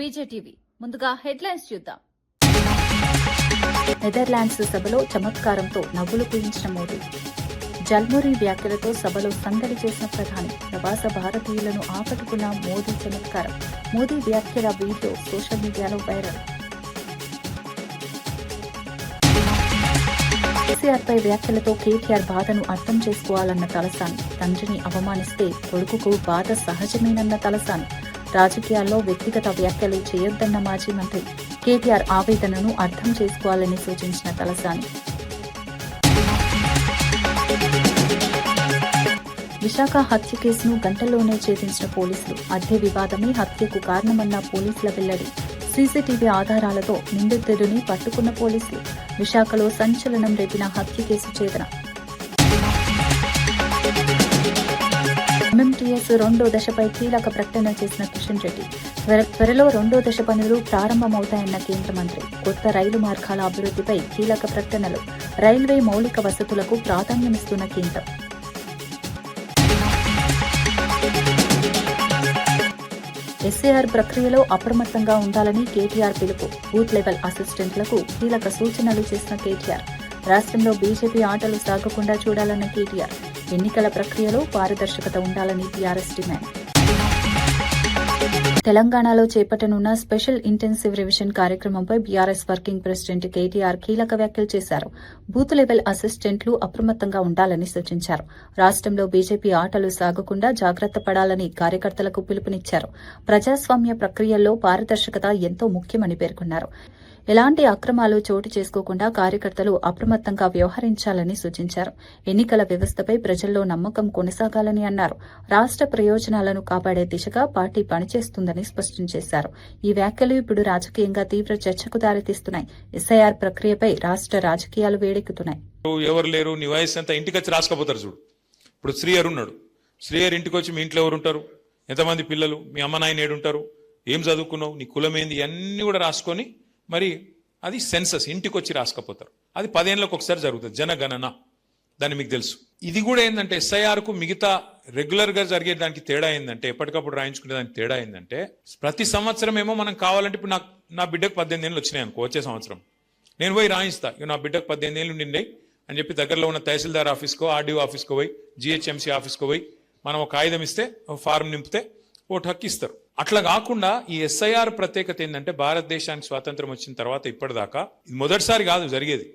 బీజేటీవీ ముందుగా హెడ్లైన్స్ చూద్దాం. నెదర్లాండ్స్ సభలో చమత్కారంతో నవ్వులు పూయించిన మోదీ. జల్మోరీ వ్యాఖ్యలతో సభలో సందడి చేసిన ప్రధాని. ప్రవాస భారతీయులను ఆకట్టుకున్న మోదీ చమత్కారం. మోదీ వ్యాఖ్యల వీడియో సోషల్ మీడియాలో వైరల్. కేసీఆర్పై వ్యాఖ్యలతో కేటీఆర్ బాధను అర్థం చేసుకోవాలన్న తలసాని. తండ్రిని అవమానిస్తే కొడుకుకు బాధ సహజమేనన్న తలసాని. రాజకీయాల్లో వ్యక్తిగత వ్యాఖ్యలు చేయొద్దన్న మాజీ మంత్రి. కేటీఆర్ ఆవేదనను అర్థం చేసుకోవాలని సూచించిన తలసాని. విశాఖ హత్య కేసును గంటల్లోనే ఛేదించిన పోలీసులు. అద్దె వివాదమే హత్యకు కారణమన్న పోలీసుల వెల్లడి. సీసీటీవీ ఆధారాలతో నిందితుడిని పట్టుకున్న పోలీసులు. విశాఖలో సంచలనం రేపిన హత్య కేసు ఛేదన. ఎంఎంటీఎస్ రెండో దశపై కీలక ప్రకటన చేసిన కిషన్ రెడ్డి. త్వరలో రెండో దశ పనులు ప్రారంభమవుతాయన్న కేంద్ర మంత్రి. కొత్త రైలు మార్గాల అభివృద్ధిపై కీలక ప్రకటనలు. రైల్వే మౌలిక వసతులకు ప్రాధాన్యమిస్తున్న కేంద్రం. ఎస్ఏఆర్ ప్రక్రియలో అప్రమత్తంగా ఉండాలని కేటీఆర్ పిలుపు. బూత్ లెవెల్ అసిస్టెంట్లకు కీలక సూచనలు చేసిన కేటీఆర్. రాష్ట్రంలో బీజేపీ ఆటలు సాగకుండా చూడాలన్న కేటీఆర్. ఎన్నికల ప్రక్రియలో పారదర్శకత ఉండాలని టీఆర్ఎస్ డిమాండ్. తెలంగాణలో చేపట్టనున్న స్పెషల్ ఇంటెన్సివ్ రివిజన్ కార్యక్రమంపై బీఆర్ఎస్ వర్కింగ్ ప్రెసిడెంట్ కేటీఆర్ కీలక వ్యాఖ్యలు చేశారు. బూత్ లెవెల్ అసిస్టెంట్లు అప్రమత్తంగా ఉండాలని సూచించారు. రాష్ట్రంలో బీజేపీ ఆటలు సాగకుండా జాగ్రత్త పడాలని కార్యకర్తలకు పిలుపునిచ్చారు. ప్రజాస్వామ్య ప్రక్రియల్లో పారదర్శకత ఎంతో ముఖ్యమని పేర్కొన్నారు. ఎలాంటి అక్రమాలు చోటు చేసుకోకుండా కార్యకర్తలు అప్రమత్తంగా వ్యవహరించాలని సూచించారు. ఎన్నికల వ్యవస్థపై ప్రజల్లో నమ్మకం కొనసాగాలని అన్నారు. రాష్ట్ర ప్రయోజనాలను కాపాడే దిశగా పార్టీ పనిచేస్తుందని స్పష్టం చేశారు. ఈ వ్యాఖ్యలు ఇప్పుడు రాజకీయంగా తీవ్ర చర్చకు దారితీస్తున్నాయి. ఎస్ఐఆర్ ప్రక్రియపై రాష్ట్ర రాజకీయాలు వేడెక్కుతున్నాయి. ఎవరు లేరు, నీ వయసు ఎంత, ఇంటికి వచ్చి రాసుకపోతారు చూడు. ఇప్పుడు శ్రీహర్ ఉన్నాడు. శ్రీహర్ ఇంటికి వచ్చి మీ ఇంట్లో ఎవరు ఉంటారు, ఎంతమంది పిల్లలు, మీ అమ్మ నాయన ఏడుంటారు, ఏం చదువుకున్నావు, నీ కులం ఏంది, ఇవన్నీ కూడా రాసుకొని మరి అది సెన్సస్ ఇంటికి వచ్చి రాసుకపోతారు. అది 10 ఏళ్ళకి ఒకసారి జరుగుతుంది, జనగణన. దాన్ని మీకు తెలుసు. ఇది కూడా ఏంటంటే ఎస్ఐఆర్కు మిగతా రెగ్యులర్గా జరిగే దానికి తేడా ఏంటంటే, ఎప్పటికప్పుడు రాయించుకునే దానికి తేడా ఏంటంటే, ప్రతి సంవత్సరం ఏమో మనం కావాలంటే ఇప్పుడు నా బిడ్డకు 18 ఏళ్ళు వచ్చినాయి అనుకో, వచ్చే సంవత్సరం నేను పోయి రాయిస్తా, నా బిడ్డకు 18 ఏళ్ళు నిండి అని చెప్పి దగ్గరలో ఉన్న తహసీల్దార్ ఆఫీస్కో, ఆర్డీఓ ఆఫీస్కో పోయి, జిహెచ్ఎంసీ ఆఫీస్కో పోయి మనం ఒక కాగితం ఇస్తే, ఫారం నింపితే ఓటు హక్కు ఇస్తారు. అట్లా కాకుండా ఈ ఎస్ఐఆర్ ప్రత్యేకత ఏంటంటే, భారతదేశానికి స్వాతంత్రం వచ్చిన తర్వాత ఇప్పటిదాకా ఇది మొదటిసారి కాదు జరిగేది,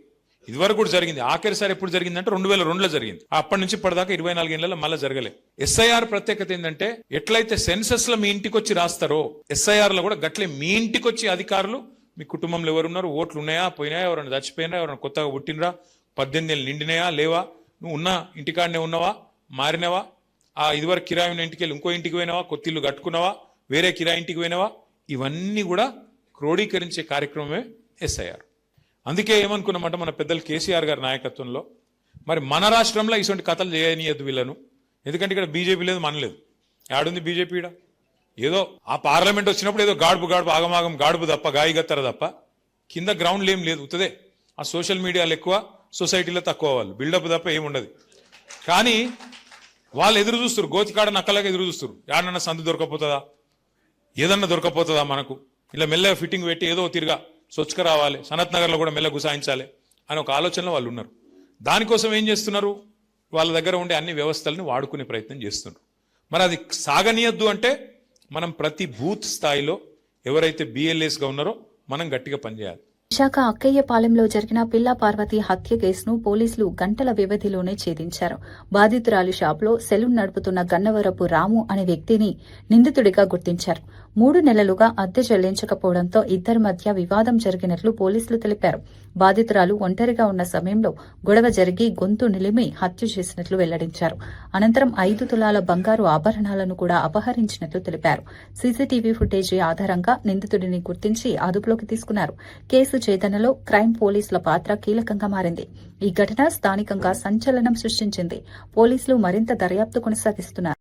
ఇదివరకు కూడా జరిగింది. ఆఖరిసారి ఎప్పుడు జరిగిందంటే 2002లో జరిగింది. అప్పటి నుంచి ఇప్పటిదాకా 24 ఏళ్లలో మళ్ళీ జరగలే. ఎస్ఐఆర్ ప్రత్యేకత ఏంటంటే, ఎట్లయితే సెన్సస్ లో మీ ఇంటికి వచ్చి రాస్తారో, ఎస్ఐఆర్ లో కూడా గట్లే మీ ఇంటికి వచ్చి అధికారులు, మీ కుటుంబంలో ఎవరున్నారు, ఓట్లు ఉన్నాయా పోయినాయా, ఎవరైనా చచ్చిపోయినా, ఎవరైనా కొత్తగా పుట్టినరా, 18 ఏళ్ళు నిండినాయా లేవా, నువ్వు ఉన్న ఇంటికాడనే ఉన్నావా, మారినవా, ఆ ఇదివరకు కిరాయి ఉన్న ఇంటికి వెళ్ళి ఇంకో ఇంటికి పోయినావా, కొత్త ఇల్లు కట్టుకున్నావా, వేరే కిరాయి ఇంటికి పోయినావా, ఇవన్నీ కూడా క్రోడీకరించే కార్యక్రమమే ఎస్ఐఆర్. అందుకే ఏమనుకున్నామంటే, మన పెద్దలు కేసీఆర్ గారి నాయకత్వంలో మరి మన రాష్ట్రంలో ఇటువంటి కథలు చేయనీయద్దు వీళ్ళను. ఎందుకంటే ఇక్కడ బీజేపీ లేదు, మనలేదు. ఆడుంది బీజేపీ? ఏదో ఆ పార్లమెంట్ వచ్చినప్పుడు ఏదో గాడుపు ఆగమాగం గాడుపు తప్ప, గాయగత్తర తప్ప కింద గ్రౌండ్లు ఏం లేదు. ఉత్తదే ఆ సోషల్ మీడియాలో ఎక్కువ, సొసైటీలో తక్కువ, వాళ్ళు బిల్డప్ తప్ప ఏముండదు. కానీ వాళ్ళు ఎదురు చూస్తారు, గోతికాడ నక్కలాగా ఎదురు చూస్తారు. యాడన్నా సందు దొరకపోతుందా, ఏదన్నా దొరకపోతుందా మనకు, ఇలా మెల్లగా ఫిట్టింగ్ పెట్టి ఏదో తిరిగా సొచ్చుక రావాలి, సనత్ నగర్లో కూడా మెల్లగా గుసాయించాలి అని ఒక ఆలోచనలో వాళ్ళు ఉన్నారు. దానికోసం ఏం చేస్తున్నారు, వాళ్ళ దగ్గర ఉండే అన్ని వ్యవస్థలను వాడుకునే ప్రయత్నం చేస్తున్నారు. మరి అది సాగనీయద్దు అంటే మనం ప్రతి బూత్ స్థాయిలో ఎవరైతే బిఎల్ఏస్గా ఉన్నారో మనం గట్టిగా పనిచేయాలి. విశాఖ అక్కయ్యపాలెంలో జరిగిన పిల్ల పార్వతి హత్య కేసును పోలీసులు గంటల వ్యవధిలోనే ఛేదించారు. బాధితురాలి షాపులో సెలూన్ నడుపుతున్న గన్నవరపు రాము అనే వ్యక్తిని నిందితుడిగా గుర్తించారు. 3 నెలలుగా అద్దె చెల్లించకపోవడంతో ఇద్దరి మధ్య వివాదం జరిగినట్లు పోలీసులు తెలిపారు. బాధితురాలు ఒంటరిగా ఉన్న సమయంలో గొడవ జరిగి గొంతు నిలిమి హత్య చేసినట్లు వెల్లడించారు. అనంతరం 5 తులాల బంగారు ఆభరణాలను కూడా అపహరించినట్లు తెలిపారు. సీసీటీవీ ఫుటేజీ ఆధారంగా నిందితుడిని గుర్తించి అదుపులోకి తీసుకున్నారు. కేసు ఛేదనలో క్రైమ్ పోలీసుల పాత్ర కీలకంగా మారింది. ఈ ఘటన స్థానికంగా సంచలనం సృష్టించింది. పోలీసులు మరింత దర్యాప్తు కొనసాగిస్తున్నారు.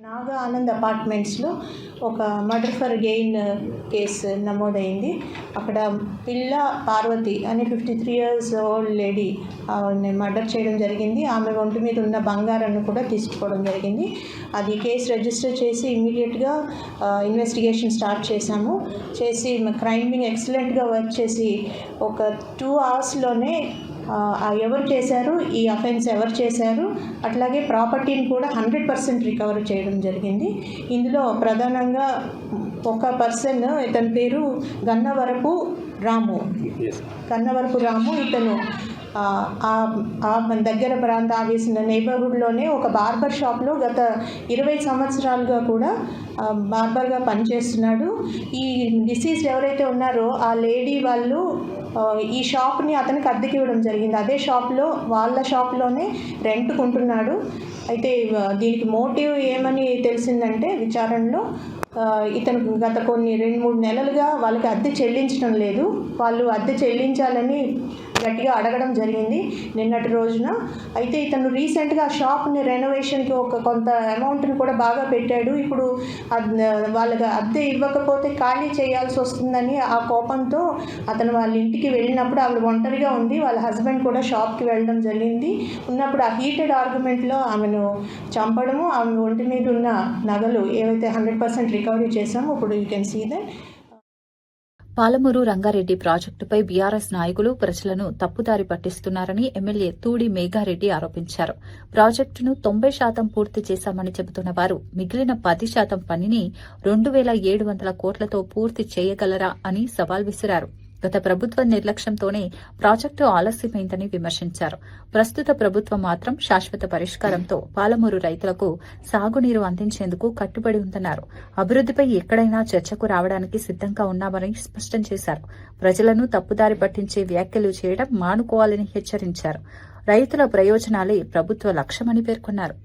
నాగా ఆనంద్ అపార్ట్మెంట్స్లో ఒక మర్డర్ ఫర్ గెయిన్ కేసు నమోదైంది. అక్కడ పిల్ల పార్వతి అని 53 years ఓల్డ్ లేడీ మర్డర్ చేయడం జరిగింది. ఆమె ఒంటి మీద ఉన్న బంగారాన్ని కూడా తీసుకుపోవడం జరిగింది. అది కేసు రిజిస్టర్ చేసి ఇమీడియట్గా ఇన్వెస్టిగేషన్ స్టార్ట్ చేశాము. చేసి క్రైమ్ వింగ్ ఎక్సలెంట్గా వర్క్ చేసి ఒక 2 hours-లోనే ఎవరు చేశారు, ఈ అఫెన్స్ ఎవరు చేశారు, అట్లాగే ప్రాపర్టీని కూడా 100% రికవర్ చేయడం జరిగింది. ఇందులో ప్రధానంగా ఒక పర్సన్, ఇతని పేరు గన్నవరపు రాము. ఇతను మన దగ్గర ప్రాంత ఆవేసిన నైబర్హుడ్లోనే ఒక బార్బర్ షాప్లో గత 20 సంవత్సరాలుగా కూడా బార్బర్గా పనిచేస్తున్నాడు. ఈ డిసీజ్ ఎవరైతే ఉన్నారో ఆ లేడీ వాళ్ళు ఈ షాప్ని అతనికి అద్దెకి ఇవ్వడం జరిగింది. అదే షాప్లో వాళ్ళ షాప్లోనే రెంట్కు ఉంటున్నాడు. అయితే దీనికి మోటివ్ ఏమని తెలిసిందంటే విచారణలో ఇతను గత కొన్ని 2-3 నెలలుగా వాళ్ళకి అద్దె చెల్లించడం లేదు. వాళ్ళు అద్దె చెల్లించాలని గట్టిగా అడగడం జరిగింది నిన్నటి రోజున. అయితే ఇతను రీసెంట్గా ఆ షాప్ని రెనోవేషన్కి కొంత అమౌంట్ని కూడా బాగా పెట్టాడు. ఇప్పుడు వాళ్ళకి అద్దె ఇవ్వకపోతే ఖాళీ చేయాల్సి వస్తుందని ఆ కోపంతో అతను వాళ్ళ ఇంటికి వెళ్ళినప్పుడు ఆవిడ ఒంటరిగా ఉంది. వాళ్ళ హస్బెండ్ కూడా షాప్కి వెళ్ళడం జరిగింది. ఉన్నప్పుడు ఆ హీటెడ్ ఆర్గ్యుమెంట్లో ఆమెను చంపడము, ఆమె ఒంటి మీద ఉన్న నగలు ఏవైతే 100% రికవరీ చేశామో ఇప్పుడు you can see that. Palamuru Rangareddy ప్రాజెక్టుపై బీఆర్ఎస్ నాయకులు ప్రజలను తప్పుదారి పట్టిస్తున్నారని ఎమ్మెల్యే తూడి మేఘారెడ్డి ఆరోపించారు. ప్రాజెక్టును 90% పూర్తి చేశామని చెబుతున్న వారు మిగిలిన 10% పనిని 2,700 కోట్లతో పూర్తి చేయగలరా అని సవాల్ విసిరారు. గత ప్రభుత్వ నిర్లక్ష్యంతోనే ప్రాజెక్టు ఆలస్యమైందని విమర్శించారు. ప్రస్తుత ప్రభుత్వం మాత్రం శాశ్వత పరిష్కారంతో పాలమూరు రైతులకు సాగునీరు అందించేందుకు కట్టుబడి ఉందన్నారు. అభివృద్దిపై ఎక్కడైనా చర్చకు రావడానికి సిద్దంగా ఉన్నామని స్పష్టం చేశారు. ప్రజలను తప్పుదారి పట్టించే వ్యాఖ్యలు చేయడం మానుకోవాలని హెచ్చరించారు. రైతుల ప్రయోజనాలే ప్రభుత్వ లక్ష్యమని పేర్కొన్నారు.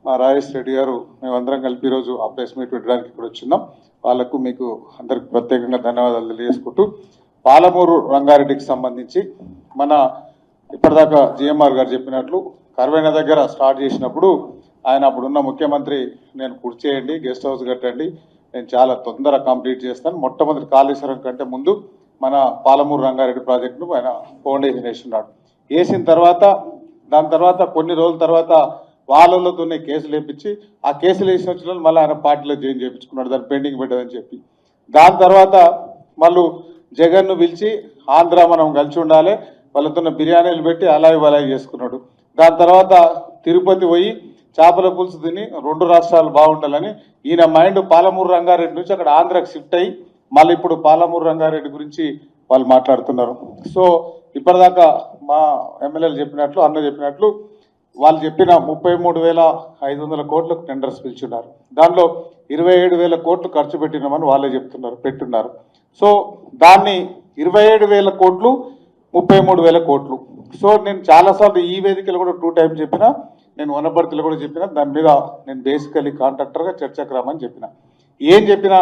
మా రాజేష్ రెడ్డి గారు మేమందరం కలిపి ఈరోజు ఆ ప్రెస్ మీట్ పెట్టడానికి ఇక్కడ వచ్చిన్నాం. వాళ్లకు మీకు అందరికి ప్రత్యేకంగా ధన్యవాదాలు తెలియజేసుకుంటూ, పాలమూరు రంగారెడ్డికి సంబంధించి మన ఇప్పటిదాకా జిఎంఆర్ గారు చెప్పినట్లు కర్వైన దగ్గర స్టార్ట్ చేసినప్పుడు ఆయన అప్పుడున్న ముఖ్యమంత్రి నేను పూర్తి చేయండి, గెస్ట్ హౌస్ కట్టండి, నేను చాలా తొందరగా కంప్లీట్ చేస్తాను, మొట్టమొదటి కాళేశ్వరం కంటే ముందు మన పాలమూరు రంగారెడ్డి ప్రాజెక్టును ఆయన ఫౌండేషన్ వేసినాడు. వేసిన తర్వాత దాని తర్వాత కొన్ని రోజుల తర్వాత వాళ్ళతోనే కేసులు వేయించి ఆ కేసులు వేసిన వచ్చిన మళ్ళీ ఆయన పార్టీలో జాయిన్ చేయించుకున్నాడు, దాన్ని పెండింగ్ పెట్టదని చెప్పి. దాని తర్వాత మళ్ళీ జగన్ను పిలిచి ఆంధ్ర మనం కలిసి ఉండాలి, వాళ్ళతో బిర్యానీలు పెట్టి అలాయి వలాయి చేసుకున్నాడు. దాని తర్వాత తిరుపతి పోయి చేపల పులుసు తిని 2 రాష్ట్రాలు బాగుండాలని ఈయన మైండ్ పాలమూరు రంగారెడ్డి నుంచి అక్కడ ఆంధ్రాకి షిఫ్ట్ అయ్యి మళ్ళీ ఇప్పుడు పాలమూరు రంగారెడ్డి గురించి వాళ్ళు మాట్లాడుతున్నారు. సో ఇప్పటిదాకా మా ఎమ్మెల్యేలు చెప్పినట్లు, అన్న చెప్పినట్లు వాళ్ళు చెప్పిన 33,500 కోట్లకు టెండర్స్ పిలిచున్నారు. దానిలో 27,000 కోట్లు ఖర్చు పెట్టినామని వాళ్ళే పెట్టున్నారు. సో దాన్ని 27,000 కోట్లు 33,000 కోట్లు. సో నేను చాలాసార్లు ఈ వేదికలు కూడా 2 times చెప్పినా, నేను వనపర్తిలో కూడా చెప్పిన, దాని మీద నేను బేసికలీ కాంట్రాక్టర్గా చర్చకు రామని చెప్పిన. ఏం చెప్పినా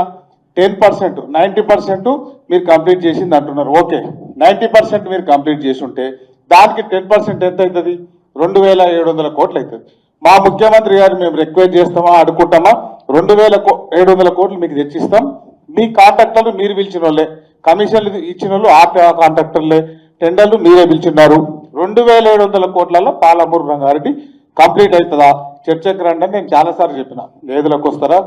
10%, 90% మీరు కంప్లీట్ చేసింది అంటున్నారు. ఓకే, 90% మీరు కంప్లీట్ చేసి ఉంటే దానికి 10% ఎంత అవుతుంది? 2,700 కోట్లు అవుతుంది. మా ముఖ్యమంత్రి గారు మేము రిక్వెస్ట్ చేస్తామా, అడుకుంటామా, 2,700 కోట్లు మీకు తెచ్చిస్తాం, మీ కాంట్రాక్టర్లు మీరు పిలిచిన వాళ్ళే, కమిషన్లు ఇచ్చిన వాళ్ళు ఆ కాంట్రాక్టర్లే, టెండర్లు మీరే పిలిచిన్నారు. 2,700 కోట్లలో పాలమూరు రంగారెడ్డి కంప్లీట్ అవుతుందా? చర్చకు రండి. నేను చాలాసార్లు చెప్పిన, ఏదులకు వస్తారా,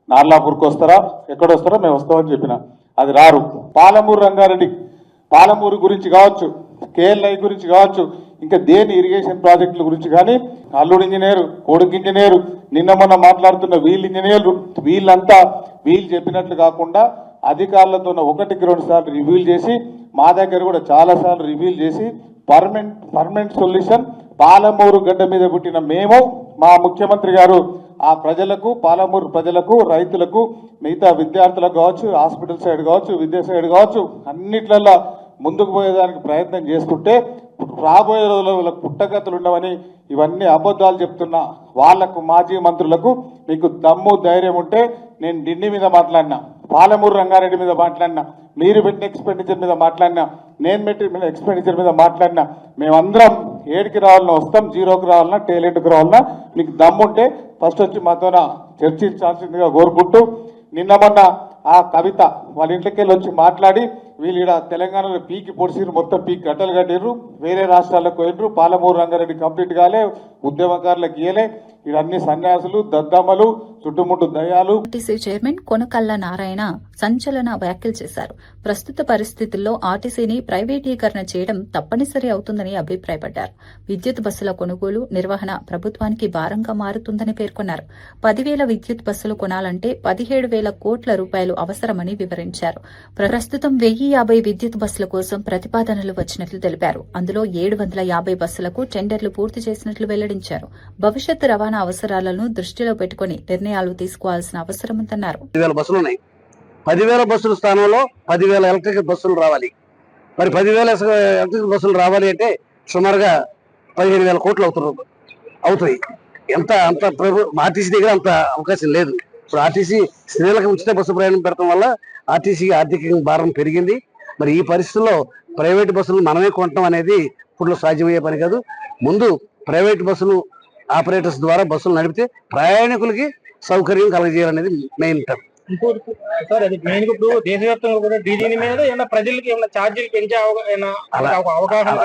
నార్లాపూర్కి వస్తారా, ఎక్కడొస్తారా, మేము వస్తామని చెప్పిన. అది రారు. పాలమూరు రంగారెడ్డి, పాలమూరు గురించి కావచ్చు, కేఎల్ఐ గురించి కావచ్చు, ఇంకా దేని ఇరిగేషన్ ప్రాజెక్టుల గురించి కానీ అల్లుడు ఇంజనీరు, కొడుకు ఇంజనీరు, నిన్న మొన్న మాట్లాడుతున్న వీళ్ళు ఇంజనీర్లు, వీళ్ళంతా వీళ్ళు చెప్పినట్లు కాకుండా అధికారులతో 1-2 సార్లు రివ్యూలు చేసి, మా దగ్గర కూడా చాలాసార్లు రివ్యూలు చేసి పర్మనెంట్ సొల్యూషన్ పాలమూరు గడ్డ మీద పుట్టిన మేము, మా ముఖ్యమంత్రి గారు ఆ ప్రజలకు, పాలమూరు ప్రజలకు, రైతులకు, మిగతా విద్యార్థులకు కావచ్చు, హాస్పిటల్ సైడ్ కావచ్చు, విద్యా సైడ్ కావచ్చు, అన్నిట్లలో ముందుకు పోయేదానికి ప్రయత్నం చేసుకుంటే రాబోయే రోజుల్లో పుట్టగతులు ఉండవని ఇవన్నీ అబద్ధాలు చెప్తున్నా వాళ్లకు, మాజీ మంత్రులకు మీకు దమ్ము ధైర్యం ఉంటే నేను ఢిల్లీ మీద మాట్లాడినా, పాలమూరు రంగారెడ్డి మీద మాట్లాడినా, మీరు పెట్టిన ఎక్స్పెండిచర్ మీద మాట్లాడినా, నేను పెట్టిన ఎక్స్పెండిచర్ మీద మాట్లాడినా, మేమందరం ఏడికి రావాలన్నా వస్తాం, జీరోకి రావాలన్నా టాలెంట్కి రావాలన్నా మీకు దమ్ముంటే ఫస్ట్ వచ్చి మాతోన చర్చించాల్సిందిగా కోరుకుంటూ, నిన్న మొన్న ఆ కవిత వాళ్ళ ఇంట్లోకి వెళ్ళి వచ్చి మాట్లాడి వీళ్ళు ఇక్కడ తెలంగాణలో పీకి పొడిసిరు, మొత్తం పీకి గట్టలు కట్టిర్రు, వేరే రాష్ట్రాలకు పోయినరు, పాలమూరు రంగారెడ్డి కంప్లీట్ కాలే, ఉద్యమకారులకు ఇయలే, ఇక్కడ అన్ని సన్యాసులు దద్దమ్మలు చుట్టుముట్టు దయాలు. ఆర్టీసీ చైర్మన్ కొనకళ్ళ నారాయణ సంచలన వ్యాఖ్యలు చేశారు. ప్రస్తుత పరిస్థితుల్లో ఆర్టీసీని ప్రైవేటీకరణ చేయడం తప్పనిసరి అవుతుందని అభిప్రాయపడ్డారు. విద్యుత్ బస్సుల కొనుగోలు, నిర్వహణ ప్రభుత్వానికి భారంగా మారుతుందని పేర్కొన్నారు. 10,000 విద్యుత్ బస్సులు కొనాలంటే 17,000 కోట్ల రూపాయలు అవసరమని వివరించారు. ప్రస్తుతం 1,050 విద్యుత్ బస్సుల కోసం ప్రతిపాదనలు వచ్చినట్లు తెలిపారు. అందులో 750 బస్సులకు టెండర్లు పూర్తి చేసినట్లు వెల్లడించారు. భవిష్యత్తు రవాణా అవసరాలను దృష్టిలో పెట్టుకుని నిర్ణయాలు తీసుకోవాల్సిన అవసరం ఉందన్నారు. 10,000 బస్సులు ఉన్నాయి. 10,000 బస్సుల స్థానంలో 10,000 ఎలక్ట్రిక్ బస్సులు రావాలి. మరి 10,000 ఎలక్ట్రిక్ బస్సులు రావాలి అంటే సుమారుగా 15,000 కోట్లు అవుతాయి. అంత ఆర్టీసీ దగ్గర అంత అవకాశం లేదు. ఇప్పుడు ఆర్టీసీ స్త్రీలకు ఉచిత బస్సు ప్రయాణం పెడతాం వల్ల ఆర్టీసీకి ఆర్థిక భారం పెరిగింది. మరి ఈ పరిస్థితుల్లో ప్రైవేట్ బస్సులు మనమే కొనటం అనేది ఇప్పుడు సాధ్యమయ్యే పని కాదు. ముందు ప్రైవేట్ బస్సులు ఆపరేటర్స్ ద్వారా బస్సులు నడిపితే ప్రయాణికులకి సౌకర్యం కలగజేయాలనేది మెయిన్ టర్మ్. సార్, అది మెయిన్ ఇప్పుడు దేశవ్యాప్తంగా కూడా డీజీ మీద ఏమైనా ప్రజలకి ఏమైనా ఛార్జీలు పెంచే అవకాశం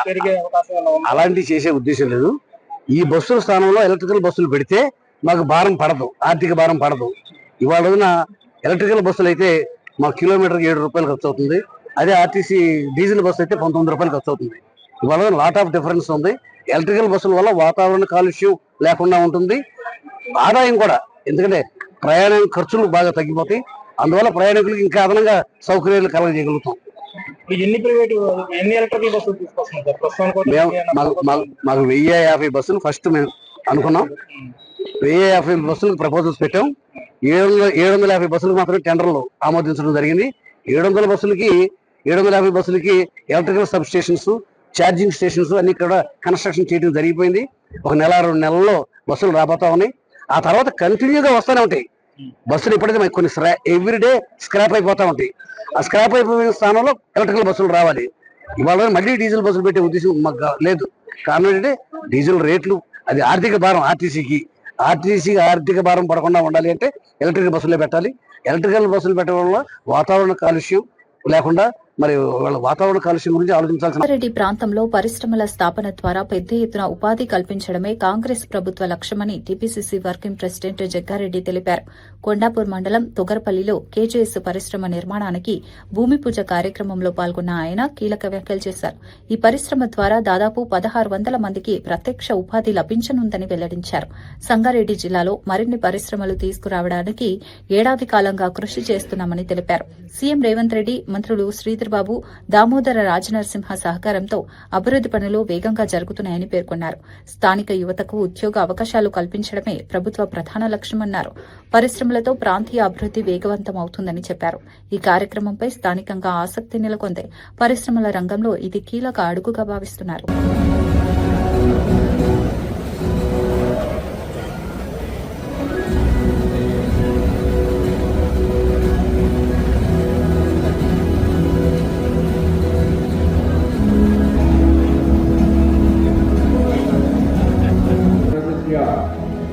పెరిగే అవకాశం అలాంటివి చేసే ఉద్దేశం లేదు. ఈ బస్సుల స్థానంలో ఎలక్ట్రికల్ బస్సులు పెడితే మాకు భారం పడదు, ఆర్థిక భారం పడదు. ఇవాళ రోజున ఎలక్ట్రికల్ బస్సులు అయితే మాకు కిలోమీటర్కి 7 రూపాయలు ఖర్చు అవుతుంది. అదే ఆర్టీసీ డీజిల్ బస్సు అయితే 19 రూపాయలు ఖర్చు అవుతుంది. ఇవాళ లాట్ ఆఫ్ డిఫరెన్స్ ఉంది. ఎలక్ట్రికల్ బస్సుల వల్ల వాతావరణ కాలుష్యం లేకుండా ఉంటుంది, ఆదాయం కూడా, ఎందుకంటే ప్రయాణ ఖర్చులు బాగా తగ్గిపోతాయి. అందువల్ల ప్రయాణికులకు ఇంకా అదనంగా సౌకర్యాలు కలగజేయగలుగుతాం. ఎన్ని ఎలక్ట్రికల్ బస్సులు తీసుకొస్తున్నాం? మాకు 1,050 బస్సులు ఫస్ట్ మేము అనుకున్నాం. 1,050 బస్సులకు ప్రపోజల్స్ పెట్టాం. 750 బస్సులకు మాత్రమే టెండర్లు ఆమోదించడం జరిగింది. 750 బస్సులకి electrical sub stations, charging stations అన్ని కూడా కన్స్ట్రక్షన్ చేయడం జరిగిపోయింది. 1 నెల 2 నెలల్లో బస్సులు రాబోతా ఉన్నాయి. ఆ తర్వాత కంటిన్యూగా వస్తూనే ఉంటాయి బస్సులు. ఇప్పటికీ మాకు కొన్ని ఎవ్రీడే స్క్రాప్ అయిపోతా ఉంటాయి. ఆ స్క్రాప్ అయిపోయిన స్థానంలో ఎలక్ట్రికల్ బస్సులు రావాలి. ఇవాళ మళ్ళీ డీజిల్ బస్సులు పెట్టే ఉద్దేశం మాకు లేదు. కారణం ఏంటంటే డీజిల్ రేట్లు, అది ఆర్థిక భారం ఆర్టీసీకి ఆర్థిక భారం పడకుండా ఉండాలి అంటే ఎలక్ట్రికల్ బస్సులే పెట్టాలి. ఎలక్ట్రికల్ బస్సులు పెట్టడం వల్ల వాతావరణ కాలుష్యం లేకుండా మరి వాళ్ళ వాతావరణ కాలుష్యం గురించి ఆలోచించాల్సిన. రెడ్డి ప్రాంతంలో పరిశ్రమల స్థాపన ద్వారా పెద్ద ఎత్తున ఉపాధి కల్పించడమే కాంగ్రెస్ ప్రభుత్వ లక్ష్యమని టీపీసీసీ వర్కింగ్ ప్రెసిడెంట్ జగ్గారెడ్డి తెలిపారు. కొండాపూర్ మండలం తొగరపల్లిలో కేజీఎస్ పరిశ్రమ నిర్మాణానికి భూమి పూజ కార్యక్రమంలో పాల్గొన్న ఆయన కీలక వ్యాఖ్యలు చేశారు. ఈ పరిశ్రమ ద్వారా దాదాపు 1,600 మందికి ప్రత్యక్ష ఉపాధి లభించనుందని వెల్లడించారు. సంగారెడ్డి జిల్లాలో మరిన్ని పరిశ్రమలు తీసుకురావడానికి ఏడాది కాలంగా కృషి చేస్తున్నామని తెలిపారు. సీఎం రేవంత్ రెడ్డి, మంత్రులు శ్రీధర్బాబు, దామోదర రాజనరసింహ సహకారంతో అభివృద్ది పనులు వేగంగా జరుగుతున్నాయని పేర్కొన్నారు. స్థానిక యువతకు ఉద్యోగ అవకాశాలు కల్పించడమే ప్రభుత్వ ప్రధాన లక్ష్యమన్నారు. పరిశ్రమలతో ప్రాంతీయ అభివృద్ది వేగవంతం అవుతుందని చెప్పారు. ఈ కార్యక్రమంపై స్థానికంగా ఆసక్తి నెలకొంది. పరిశ్రమల రంగంలో ఇది కీలక అడుగుగా భావిస్తున్నారు.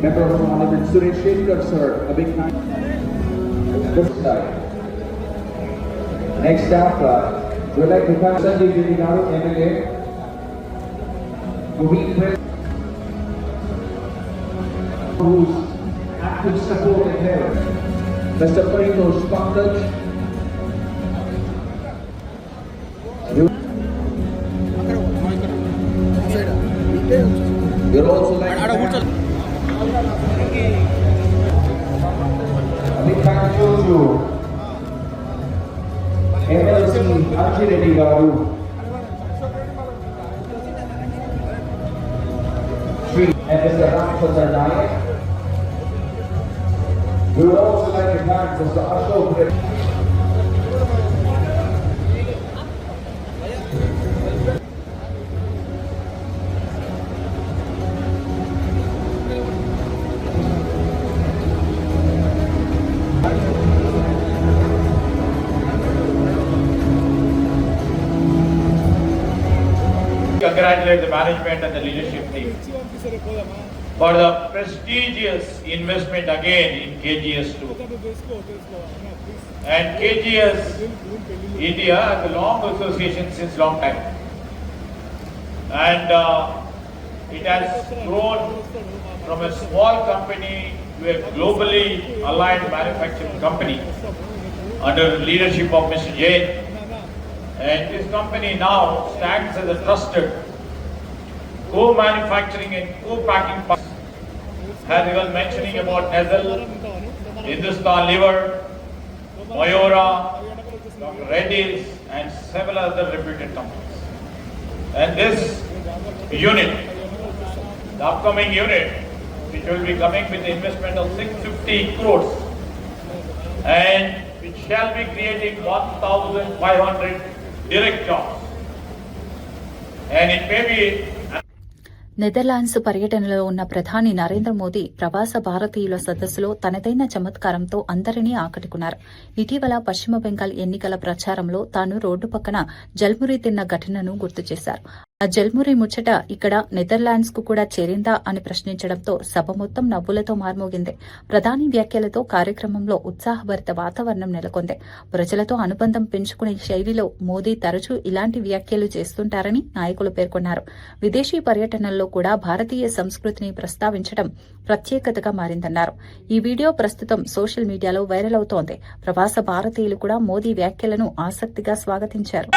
Member of Parliament Suresh Shekhar, sir, a big thank you. Next up, we'd like to thank Sanjay Giridharu, MLA, whose active support and help, Mr. Paritosh Pankaj. You're also like big thank you to MLC Arjun Reddy Garu, and Mr. Ramchandra Nayak. We would also like to thank Mr. Ashok Reddy. congratulate the management and the leadership team for the prestigious investment again in KGS2. And KGS India has a long association since long time. And it has grown from a small company to a globally aligned manufacturing company under the leadership of Mr. Jain. And this company now stands as a trusted co-manufacturing and co-packing partner. As I was mentioning about Nezal, Hindustan Liver, Mayura, Dr. Reddy's, and several other reputed companies. And this unit, the upcoming unit, which will be coming with investment of 650 crores, and which shall be creating 1,500 direct jobs. And it may be Netherlands పర్యటనలో ఉన్న ప్రధాని నరేంద్ర మోదీ ప్రవాస భారతీయుల సదస్సులో తనదైన చమత్కారంతో అందరినీ ఆకట్టుకున్నారు. ఇటీవల పశ్చిమ బెంగాల్ ఎన్నికల ప్రచారంలో తాను రోడ్డు పక్కన జల్మురి తిన్న ఘటనను గుర్తు చేశారు. ఆ జల్మురి ముచ్చట ఇక్కడ నెదర్లాండ్స్ కు కూడా చేరిందా అని ప్రశ్నించడంతో సభ మొత్తం నవ్వులతో మార్మోగింది. ప్రధాని వ్యాఖ్యలతో కార్యక్రమంలో ఉత్సాహభరిత వాతావరణం నెలకొంది. ప్రజలతో అనుబంధం పెంచుకునే శైలిలో మోదీ తరచూ ఇలాంటి వ్యాఖ్యలు చేస్తుంటారని నాయకులు పేర్కొన్నారు. విదేశీ పర్యటనల్లో కూడా భారతీయ సంస్కృతిని ప్రస్తావించడం ప్రత్యేకతగా మారిందన్నారు. ఈ వీడియో ప్రస్తుతం సోషల్ మీడియాలో వైరల్ అవుతోంది. ప్రవాస భారతీయులు కూడా మోదీ వ్యాఖ్యలను ఆసక్తిగా స్వాగతించారు.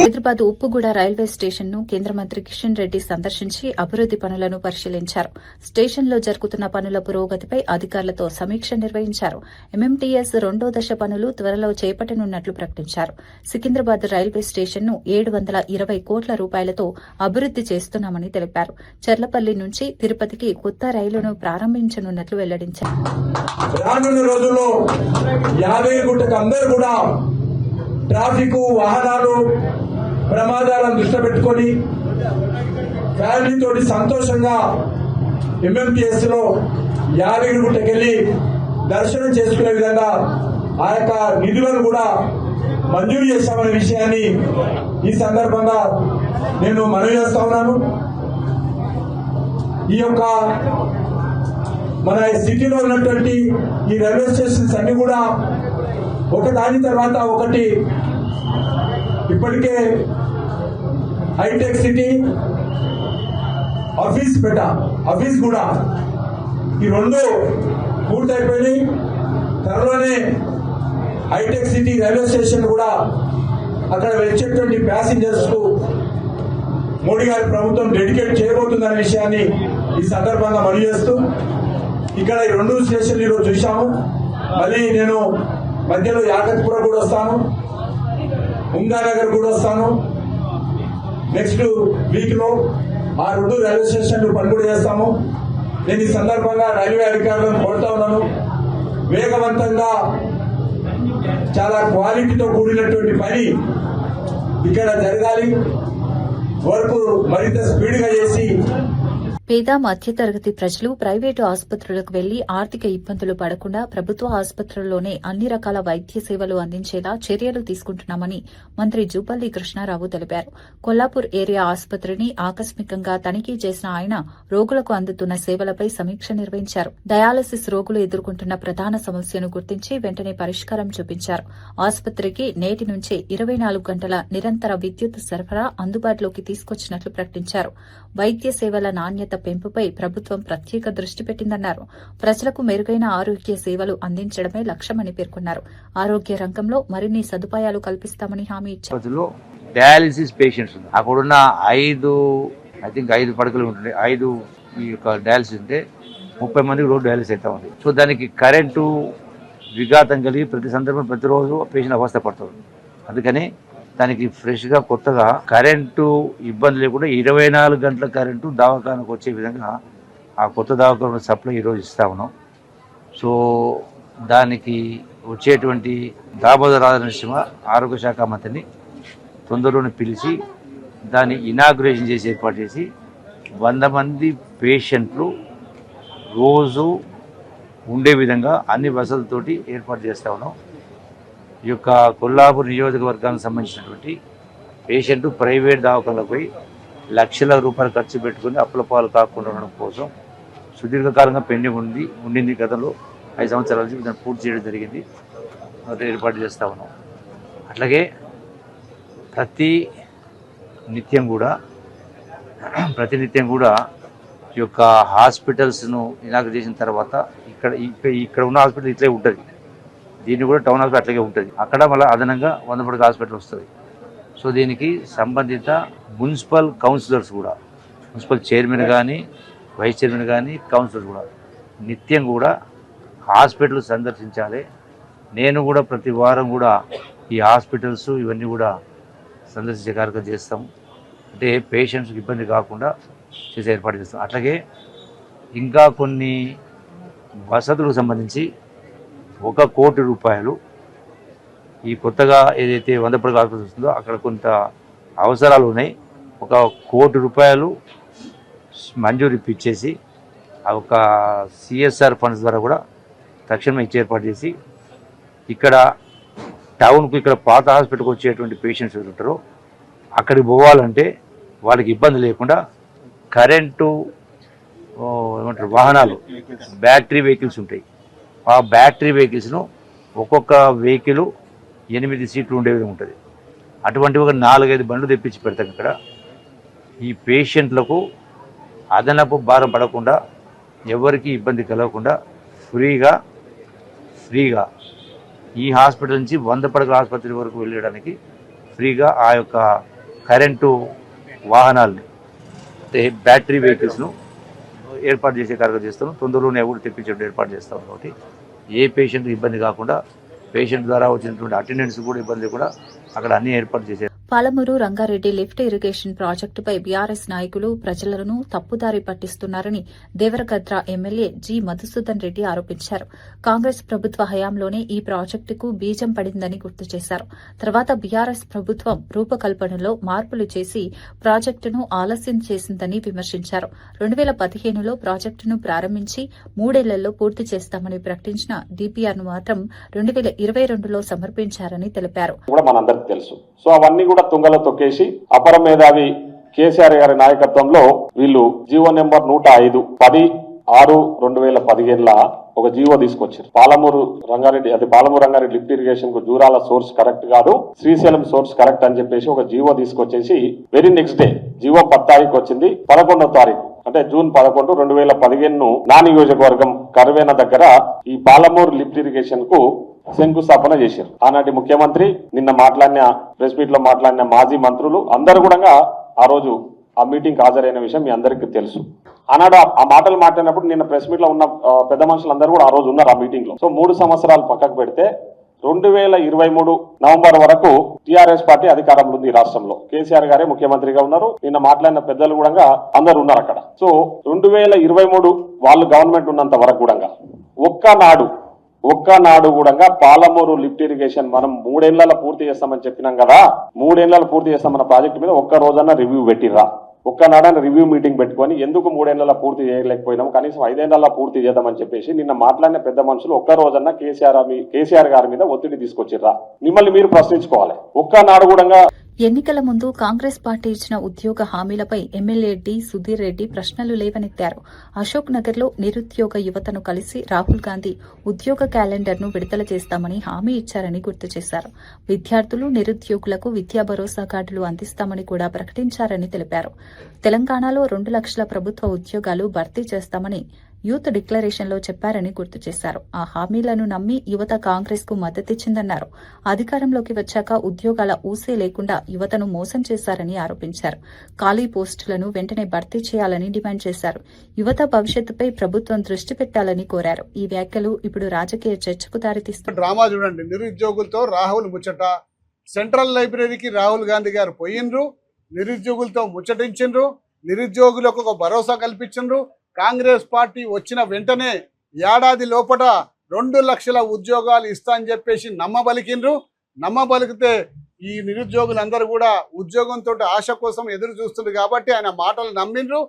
హైదరాబాద్ ఉప్పుగూడ రైల్వే స్టేషన్ ను కేంద్ర మంత్రి కిషన్ రెడ్డి సందర్శించి అభివృద్ది పనులను పరిశీలించారు. స్టేషన్లో జరుగుతున్న పనుల పురోగతిపై అధికారులతో సమీక్ష నిర్వహించారు. ఎంఎంటీఎస్ 2వ దశ పనులు త్వరలో చేపట్టనున్నట్లు ప్రకటించారు. సికింద్రాబాద్ రైల్వే స్టేషన్ ను 720 కోట్ల రూపాయలతో అభివృద్ది చేస్తున్నామని తెలిపారు. చర్లపల్లి నుంచి తిరుపతికి కొత్త రైలును ప్రారంభించనున్నట్లు వెల్లడించారు. రానున్న రోజుల్లో యాదగిరిగుట్టకు అందరూ కూడా ట్రాఫిక్ వాహనాలు ప్రమాదాలను దృష్టి పెట్టుకొని ఫ్యామిలీతోటి సంతోషంగా ఎంఎంటీఎస్ లో యాదగిరిగుట్టకెళ్లి దర్శనం చేసుకునే విధంగా ఆ యొక్క నిధులను కూడా మంజూరు చేశామనే విషయాన్ని ఈ సందర్భంగా నేను మనవి చేస్తా ఉన్నాను. ఈ యొక్క మన సిటీలో ఉన్నటువంటి ఈ రైల్వే స్టేషన్స్ అన్ని కూడా ఒకదాని తర్వాత ఒకటి ఇప్పటికే హైటెక్ సిటీ ఆఫీస్ కూడా ఈ రెండు పూర్తయిపోయినాయి. త్వరలోనే హైటెక్ సిటీ రైల్వే స్టేషన్ కూడా అక్కడ వచ్చేటువంటి ప్యాసింజర్స్ కు మోడీ గారి ప్రభుత్వం డెడికేట్ చేయబోతుందనే విషయాన్ని ఈ సందర్భంగా మనవి చేస్తూ ఇక్కడ ఈ రెండు స్టేషన్లు ఈరోజు చూశాము. మళ్ళీ నేను మధ్యలో యాకత్పుర కూడా వస్తాను, ఉంగానగర్ కూడా వస్తాను. నెక్స్ట్ వీక్ లో ఆ రెండు రైల్వే స్టేషన్లు పని కూడా చేస్తాము. నేను ఈ సందర్భంగా రైల్వే అధికారులను కోరుతా ఉన్నాను, వేగవంతంగా చాలా క్వాలిటీతో కూడినటువంటి పని ఇక్కడ జరగాలి. వర్క్ మరింత స్పీడ్ గా చేసి పేద మధ్యతరగతి ప్రజలు ప్రైవేటు ఆసుపత్రులకు వెళ్లి ఆర్థిక ఇబ్బందులు పడకుండా ప్రభుత్వ ఆసుపత్రుల్లోనే అన్ని రకాల వైద్య సేవలు అందించేలా చర్యలు తీసుకుంటున్నామని మంత్రి జూపల్లి కృష్ణారావు తెలిపారు. కొల్లాపూర్ ఏరియా ఆసుపత్రిని ఆకస్మికంగా తనిఖీ చేసిన ఆయన రోగులకు అందుతున్న సేవలపై సమీక్ష నిర్వహించారు. డయాలసిస్ రోగులు ఎదుర్కొంటున్న ప్రధాన సమస్యను గుర్తించి వెంటనే పరిష్కారం చూపించారు. ఆసుపత్రికి నేటి నుంచే 24 గంటల నిరంతర విద్యుత్ సరఫరా అందుబాటులోకి తీసుకొచ్చినట్లు ప్రకటించారు. వైద్య సేవల నాణ్యత పెంపుపై ప్రభుత్వం ప్రత్యేక దృష్టి పెట్టిందన్నారు. ప్రజలకు మెరుగైన ఆరోగ్య సేవలు అందించడమే లక్ష్యమని పేర్కొన్నారు. ఆరోగ్య రంగంలో మరిన్ని సదుపాయాలు కల్పిస్తామని హామీ ఇచ్చారు. డయాలిసిస్ పేషెంట్స్ అక్కడున్న 5 పడకలు ఉంటుండే 5 ఈ యొక్క డయాలిసిస్ ఉంటే 30 మందికి రోజు డయాలిసిస్ అవుతా ఉంది. సో దానికి కరెంటు విఘాతం కలిగి ప్రతి సందర్భం ప్రతిరోజు పేషెంట్ అవస్థ పడుతుంది. అందుకని దానికి ఫ్రెష్గా కొత్తగా కరెంటు ఇబ్బంది లేకుండా 24 గంటల కరెంటు దవాఖానకు వచ్చే విధంగా ఆ కొత్త దవాఖాన సప్లై ఈరోజు ఇస్తా ఉన్నాం. సో దానికి వచ్చేటువంటి దామోదర నరసింహ ఆరోగ్య శాఖ మంత్రిని తొందరలోనే పిలిచి దాన్ని ఇనాగ్రేషన్ చేసి ఏర్పాటు చేసి 100 మంది పేషెంట్లు రోజు ఉండే విధంగా అన్ని వసతులతోటి ఏర్పాటు చేస్తూ ఉన్నాం. ఈ యొక్క కొల్లాపూర్ నియోజకవర్గానికి సంబంధించినటువంటి పేషెంట్ ప్రైవేట్ దవాఖానలకు పోయి లక్షల రూపాయలు ఖర్చు పెట్టుకుని అప్పుల పాలు కాకుండా ఉండడం కోసం సుదీర్ఘకాలంగా పెండింగ్ ఉండింది. గతంలో 5 సంవత్సరాల నుంచి దాన్ని పూర్తి చేయడం జరిగింది. ఏర్పాటు చేస్తూ ఉన్నాం. అట్లాగే ప్రతి నిత్యం కూడా ఈ యొక్క హాస్పిటల్స్ను ఇనాగ్రేట్ చేసిన తర్వాత ఇక్కడ ఉన్న హాస్పిటల్ ఇట్లే ఉంటుంది. దీన్ని కూడా టౌన్ హాస్పిటల్ అట్లాగే ఉంటుంది. అక్కడ మళ్ళీ అదనంగా 100 పడకల హాస్పిటల్ వస్తుంది. సో దీనికి సంబంధిత మున్సిపల్ కౌన్సిలర్స్ కూడా, మున్సిపల్ చైర్మన్ కానీ వైస్ చైర్మన్ కానీ కౌన్సిలర్స్ కూడా నిత్యం కూడా హాస్పిటల్ సందర్శించాలి. నేను కూడా ప్రతి వారం కూడా ఈ హాస్పిటల్స్ ఇవన్నీ కూడా సందర్శించే కార్యక్రమం చేస్తాము. అంటే పేషెంట్స్కి ఇబ్బంది కాకుండా చేసే ఏర్పాటు చేస్తాం. అట్లాగే ఇంకా కొన్ని వసతులకు సంబంధించి 1 కోటి రూపాయలు ఈ కొత్తగా ఏదైతే 100 పడకల హాస్పిటల్ వస్తుందో అక్కడ కొంత అవసరాలు ఉన్నాయి. 1 కోటి రూపాయలు మంజూరు ఇప్పించేసి ఆ ఒక CSR ఫండ్స్ ద్వారా కూడా తక్షణమే ఇచ్చే ఏర్పాటు చేసి ఇక్కడ టౌన్కు ఇక్కడ పాత హాస్పిటల్కి వచ్చేటువంటి పేషెంట్స్ ఉంటారో అక్కడికి పోవాలంటే వాళ్ళకి ఇబ్బంది లేకుండా కరెంటు ఏమంటారు వాహనాలు బ్యాటరీ వెహికల్స్ ఉంటాయి. ఆ బ్యాటరీ వెహికల్స్ను ఒక్కొక్క వెహికల్ 8 సీట్లు ఉండే విధంగా ఉంటుంది. అటువంటి ఒక 4-5 బండ్లు తెప్పించి పెడతాం. ఇక్కడ ఈ పేషెంట్లకు అదనపు భారం పడకుండా ఎవరికి ఇబ్బంది కలగకుండా ఫ్రీగా ఈ హాస్పిటల్ నుంచి 100 పడకల ఆసుపత్రి వరకు వెళ్ళడానికి ఫ్రీగా ఆ యొక్క కరెంటు వాహనాలని బ్యాటరీ వెహికల్స్ను ఏర్పాటు చేసే కార్యక్రమం చేస్తాను. తొందరలోనే ఎవరు తెప్పించడం ఏర్పాటు చేస్తాం. కాబట్టి ఏ పేషెంట్ ఇబ్బంది కాకుండా పేషెంట్ ద్వారా వచ్చినటువంటి అటెండెన్స్ కూడా ఇబ్బంది కూడా అక్కడ అన్ని ఏర్పాటు చేసే. పాలమూరు రంగారెడ్డి లిఫ్ట్ ఇరిగేషన్ ప్రాజెక్టుపై బీఆర్ఎస్ నాయకులు ప్రజలను తప్పుదారి పట్టిస్తున్నారని దేవరగద్ర ఎమ్మెల్యే జి మధుసూదన్ రెడ్డి ఆరోపించారు. కాంగ్రెస్ ప్రభుత్వ హయాంలోనే ఈ ప్రాజెక్టుకు బీజం పడిందని గుర్తు చేశారు. తర్వాత బీఆర్ఎస్ ప్రభుత్వం రూపకల్పనలో మార్పులు చేసి ప్రాజెక్టును ఆలస్యం చేసిందని విమర్శించారు. 2015లో ప్రాజెక్టును ప్రారంభించి 3 ఏళ్లలో పూర్తి చేస్తామని ప్రకటించిన డీపీఆర్ను మాత్రం 2022లో సమర్పించారని తెలిపారు. సో అవన్నీ కూడా తుంగలో తొక్కేసి అపర మేధావి కేసీఆర్ గారి నాయకత్వంలో వీళ్ళు జీవో నెంబర్ 105 10/6/2015 ఒక జీవో తీసుకొచ్చారు. పాలమూరు రంగారెడ్డి లిఫ్ట్ ఇరిగేషన్ కు జూరాల సోర్స్ కరెక్ట్ కాదు, శ్రీశైలం సోర్స్ కరెక్ట్ అని చెప్పేసి ఒక జీవో తీసుకొచ్చేసి వెరీ నెక్స్ట్ డే జీవో 10 తారీఖు వచ్చింది. 11వ తారీఖు అంటే జూన్ 11, 2015 నా నియోజకవర్గం కర్వేన దగ్గర ఈ పాలమూరు లిఫ్ట్ ఇరిగేషన్ కు శంకుస్థాపన చేశారు. ఆనాటి ముఖ్యమంత్రి, నిన్న మాట్లాడిన ప్రెస్ మీట్ లో మాట్లాడిన మాజీ మంత్రులు అందరూ కూడా ఆ రోజు ఆ మీటింగ్ హాజరైన విషయం మీ అందరికీ తెలుసు. ఆనాడు ఆ మాటలు మాట్లాడినప్పుడు నిన్న ప్రెస్ మీట్ లో ఉన్న పెద్ద మనుషులందరూ కూడా ఆ రోజు ఉన్నారు ఆ మీటింగ్ లో. సో 3 సంవత్సరాలు పక్కకు పెడితే 2023 నవంబర్ వరకు టీఆర్ఎస్ పార్టీ అధికారంలో ఉంది ఈ రాష్ట్రంలో. కేసీఆర్ గారే ముఖ్యమంత్రిగా ఉన్నారు. నిన్న మాట్లాడిన పెద్దలు కూడా అందరు ఉన్నారు అక్కడ. సో 2023 వాళ్ళు గవర్నమెంట్ ఉన్నంత వరకు కూడా ఒక్కనాడు కూడా పాలమూరు లిఫ్ట్ ఇరిగేషన్ మనం 3 ఏళ్లలో పూర్తి చేస్తామని చెప్పినాం కదా, 3 ఏళ్లలో పూర్తి చేస్తామన్న ప్రాజెక్టు మీద ఒక్క రోజన్నా రివ్యూ పెట్టిర్రా? ఒక్కనాడని రివ్యూ మీటింగ్ పెట్టుకొని ఎందుకు 3 ఏళ్లలో పూర్తి చేయలేకపోయినాం, కనీసం 5 ఏళ్లలో పూర్తి చేద్దామని చెప్పేసి నిన్న మాట్లాడిన పెద్ద మనుషులు ఒక్క రోజన్నా కేసీఆర్ గారి మీద ఒత్తిడి తీసుకొచ్చిర్రా? మిమ్మల్ని మీరు ప్రశ్నించుకోవాలి. ఒక్కనాడు కూడా ఎన్నికల ముందు కాంగ్రెస్ పార్టీ ఇచ్చిన ఉద్యోగ హామీలపై ఎమ్మెల్యే డి సుధీర్ రెడ్డి ప్రశ్నలు లేవనెత్తారు. అశోక్ నగర్లో నిరుద్యోగ యువతను కలిసి రాహుల్ గాంధీ ఉద్యోగ క్యాలెండర్ను విడుదల చేస్తామని హామీ ఇచ్చారని గుర్తు చేశారు. విద్యార్థులు, నిరుద్యోగులకు విద్యా భరోసా కార్డులు అందిస్తామని కూడా ప్రకటించారని తెలిపారు. తెలంగాణలో 2 లక్షల ప్రభుత్వ ఉద్యోగాలు భర్తీ చేస్తామని యూత్ డిక్లరేషన్లో చెప్పారని గుర్తు చేశారు. ఆ హామీలను నమ్మి యువత కాంగ్రెస్ కు మద్దతిచ్చిందన్నారు. అధికారంలోకి వచ్చాక ఉద్యోగాల ఊసే లేకుండా యువతను మోసం చేశారని ఆరోపించారు. ఖాళీ పోస్టులను వెంటనే భర్తీ చేయాలని డిమాండ్ చేశారు. యువత భవిష్యత్తుపై ప్రభుత్వం దృష్టి పెట్టాలని కోరారు. ఈ వ్యాఖ్యలు ఇప్పుడు రాజకీయ చర్చకు దారితీస్తుంది. డ్రామా చూడండి, నిరుద్యోగులతో రాహుల్ ముచ్చట. సెంట్రల్ లైబ్రరీకి రాహుల్ గాంధీ గారు పోయినరు, నిరుద్యోగులతో ముచ్చటించిండ్రు, నిరుద్యోగులకు ఒక భరోసా కల్పించిండ్రు. కాంగ్రెస్ పార్టీ వచ్చిన వెంటనే ఏడాది లోపల 2 లక్షల ఉద్యోగాలు ఇస్తా అని చెప్పేసి నమ్మబలికితే ఈ నిరుద్యోగులందరూ కూడా ఉద్యోగంతో ఆశ కోసం ఎదురు చూస్తున్నారు. కాబట్టి ఆయన మాటలు నమ్మిండ్రు.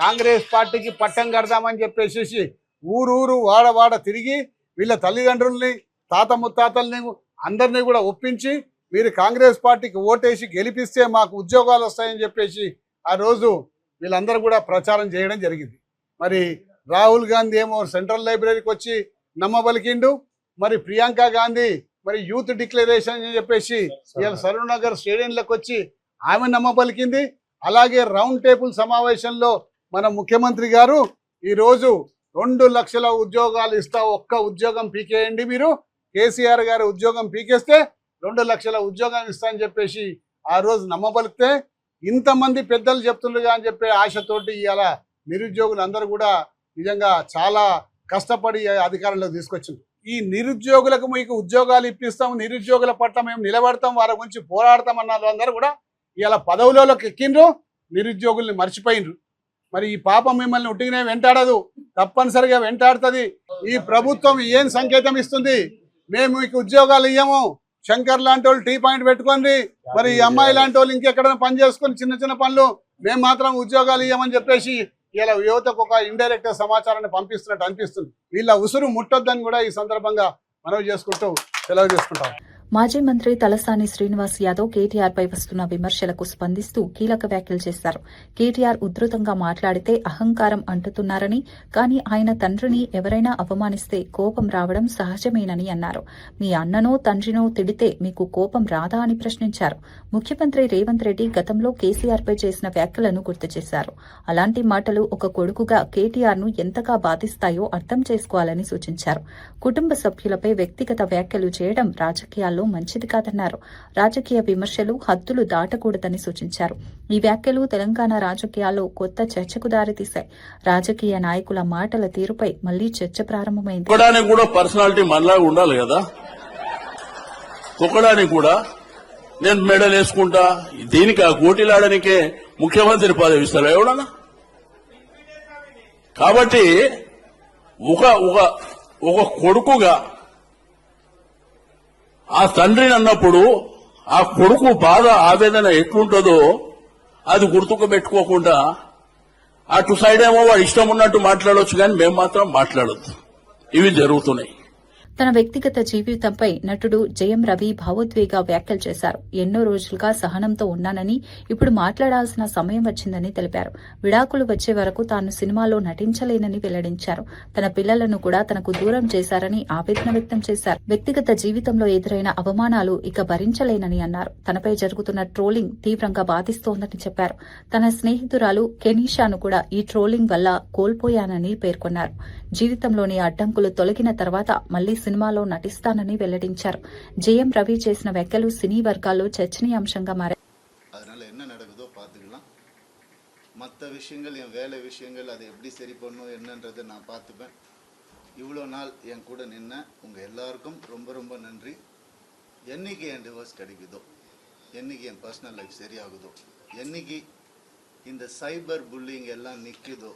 కాంగ్రెస్ పార్టీకి పట్టం కడదామని చెప్పేసి ఊరూరు వాడ తిరిగి వీళ్ళ తల్లిదండ్రుల్ని, తాత ముత్తాతల్ని అందరినీ కూడా ఒప్పించి మీరు కాంగ్రెస్ పార్టీకి ఓటేసి గెలిపిస్తే మాకు ఉద్యోగాలు వస్తాయని చెప్పేసి ఆ రోజు వీళ్ళందరూ కూడా ప్రచారం చేయడం జరిగింది. మరి రాహుల్ గాంధీ ఏమో సెంట్రల్ లైబ్రరీకి వచ్చి నమ్మబలికిండు, మరి ప్రియాంక గాంధీ మరి యూత్ డిక్లరేషన్ అని చెప్పేసి ఇవాళ సరూనగర్ స్టేడియంలోకి వచ్చి ఆమె నమ్మబలికింది. అలాగే రౌండ్ టేబుల్ సమావేశంలో మన ముఖ్యమంత్రి గారు ఈరోజు 2 లక్షల ఉద్యోగాలు ఇస్తా, ఒక్క ఉద్యోగం పీకేయండి, మీరు కేసీఆర్ గారు ఉద్యోగం పీకేస్తే 2 లక్షల ఉద్యోగం ఇస్తా అని చెప్పేసి ఆ రోజు నమ్మబలికితే ఇంతమంది పెద్దలు చెప్తుండగా అని చెప్పే ఆశతోటి ఇవాళ నిరుద్యోగులు అందరూ కూడా నిజంగా చాలా కష్టపడి అధికారంలోకి తీసుకొచ్చింది. ఈ నిరుద్యోగులకు మీకు ఉద్యోగాలు ఇప్పిస్తాం, నిరుద్యోగుల పట్ల మేము నిలబడతాం, వారి గురించి పోరాడతాం అన్న అందరూ కూడా ఇలా పదవులలోకి ఎక్కిండ్రు, నిరుద్యోగుల్ని మర్చిపోయినరు. మరి ఈ పాపం మిమ్మల్ని ఉట్టిగానే వెంటాడదు, తప్పనిసరిగా వెంటాడుతుంది. ఈ ప్రభుత్వం ఏం సంకేతం ఇస్తుంది? మేము మీకు ఉద్యోగాలు ఇయ్యము, శంకర్ లాంటి వాళ్ళు టీ పాయింట్ పెట్టుకోండి, మరి ఈ అమ్మాయి లాంటి వాళ్ళు ఇంకెక్కడైనా పని చేసుకొని చిన్న పనులు, మేము మాత్రం ఉద్యోగాలు ఇవ్వమని చెప్పేసి ఇలా యువతకు ఒక ఇండైరెక్ట్ సమాచారాన్ని పంపిస్తున్నట్టు అనిపిస్తుంది. వీళ్ళ ఉసురు ముట్టొద్దని కూడా ఈ సందర్భంగా మనవి చేసుకుంటూ సెలవు చేసుకుంటాం. మాజీ మంత్రి తలసాని శ్రీనివాస్ యాదవ్ కేటీఆర్ పై వస్తున్న విమర్శలకు స్పందిస్తూ కీలక వ్యాఖ్యలు చేశారు. కేటీఆర్ ఉధృతంగా మాట్లాడితే అహంకారం అంటుతున్నారని, కానీ ఆయన తండ్రిని ఎవరైనా అవమానిస్తే కోపం రావడం సహజమేనని అన్నారు. మీ అన్ననో తండ్రినో తిడితే మీకు కోపం రాదా అని ప్రశ్నించారు. ముఖ్యమంత్రి రేవంత్ రెడ్డి గతంలో కేసీఆర్ పై చేసిన వ్యాఖ్యలను గుర్తు చేశారు. అలాంటి మాటలు ఒక కొడుకుగా కేటీఆర్ ను ఎంతగా బాధిస్తాయో అర్థం చేసుకోవాలని సూచించారు. కుటుంబ సభ్యులపై వ్యక్తిగత వ్యాఖ్యలు చేయడం రాజకీయాల్లో మంచిది కాదన్నారు. రాజకీయ విమర్శలు హద్దులు దాటకూడదని సూచించారు. ఈ వ్యాఖ్యలు తెలంగాణ రాజకీయాల్లో కొత్త చర్చకు దారితీశాయి. రాజకీయ నాయకుల మాటల తీరుపై మళ్లీ చర్చ ప్రారంభమైంది. కూడా పర్సనాలిటీ మనలాగా ఉండాలి కదా, ఒకడానికి కూడా నేను మెడల్ వేసుకుంటా, దీనికి ఆ కోటిలాడనికే ముఖ్యమంత్రి పదవి ఇస్తారు ఎవడన్నా. కాబట్టి ఒక కొడుకుగా ఆ తండ్రిని అన్నప్పుడు ఆ కొడుకు బాధ ఆవేదన ఎట్లుంటుందో అది గుర్తుకు పెట్టుకోకుండా అటు సైడ్ ఏమో వాడు ఇష్టం ఉన్నట్టు మాట్లాడవచ్చు, కానీ మేము మాత్రం మాట్లాడొద్దు. ఇవి జరుగుతున్నాయి. తన వ్యక్తిగత జీవితంపై నటుడు జయం రవి భావోద్వేగ వ్యాఖ్యలు చేశారు. ఎన్నో రోజులుగా సహనంతో ఉన్నానని, ఇప్పుడు మాట్లాడాల్సిన సమయం వచ్చిందని తెలిపారు. విడాకులు వచ్చే వరకు తాను సినిమాలో నటించలేనని వెల్లడించారు. తన పిల్లలను కూడా తనకు దూరం చేశారని ఆవేదన వ్యక్తం చేశారు. వ్యక్తిగత జీవితంలో ఎదురైన అవమానాలు ఇక భరించలేనని అన్నారు. తనపై జరుగుతున్న ట్రోలింగ్ తీవ్రంగా బాధిస్తోందని చెప్పారు. తన స్నేహితురాలు కెనీషాను కూడా ఈ ట్రోలింగ్ వల్ల కోల్పోయానని పేర్కొన్నారు. జీవితంలోని అడ్డంకులు తొలగిన తర్వాత మళ్లీ సినిమాలో నటిస్తానని వెల్లడించారు. జయం రవి చేసిన వ్యాఖ్యలు సినీ వర్గాల్లో చర్చనీయాంశంగా మారాయి. அதனால என்ன நடக்குதோ பார்த்துக்கலாம். மற்ற விஷயங்கள், என் வேலை விஷயங்கள், அதை எப்படி சரி பண்ணணும் என்னன்றதை நான் பார்த்துப்பேன். இவ்வளோ நாள் என் கூட நின்ன உங்கள் எல்லாருக்கும் ரொம்ப ரொம்ப நன்றி. என்னைக்கு என் டிவோர்ஸ் கிடைக்குதோ, என்னைக்கு என் பர்சனல் லைஃப் சரியாகுதோ, என்னைக்கு இந்த சைபர் புல்லிங் எல்லாம் நிற்குதோ,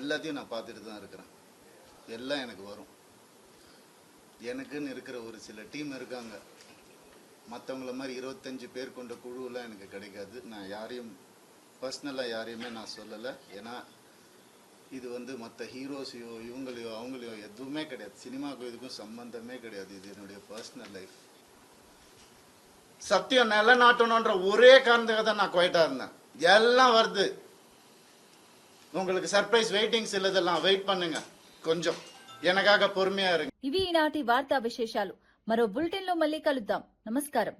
எல்லாத்தையும் நான் பார்த்துட்டு தான் இருக்கிறேன். எல்லாம் எனக்கு வரும். எனக்குன்னு இருக்கிற ஒரு சில டீம் இருக்காங்க. மற்றவங்கள மாதிரி 25 பேர் கொண்ட குழுவெல்லாம் எனக்கு கிடைக்காது. நான் யாரையும் பர்சனலாக யாரையுமே நான் சொல்லலை. ஏன்னா இது வந்து மற்ற ஹீரோஸையோ இவங்களையோ அவங்களையோ எதுவுமே கிடையாது. சினிமாவுக்கும் இதுக்கும் சம்பந்தமே கிடையாது. இது என்னுடைய பர்சனல் லைஃப். சத்தியம் நிலநாட்டணுன்ற ஒரே காரணத்துக்காக தான் நான் குவைட்டா இருந்தேன். எல்லாம் வருது. உங்களுக்கு సర్ప్రైజ్ వెయిటింగ్స్ ఇల్లదెல்லாம் వెయిట్ பண்ணுங்க. కొంచెం ఎనగాక పొర్మియా இருங்க. ఇవి ఈనాటి వార్తా విశేషాలు. మరో బులెటిన్ లో మళ్ళీ కలుద్దాం. నమస్కారం.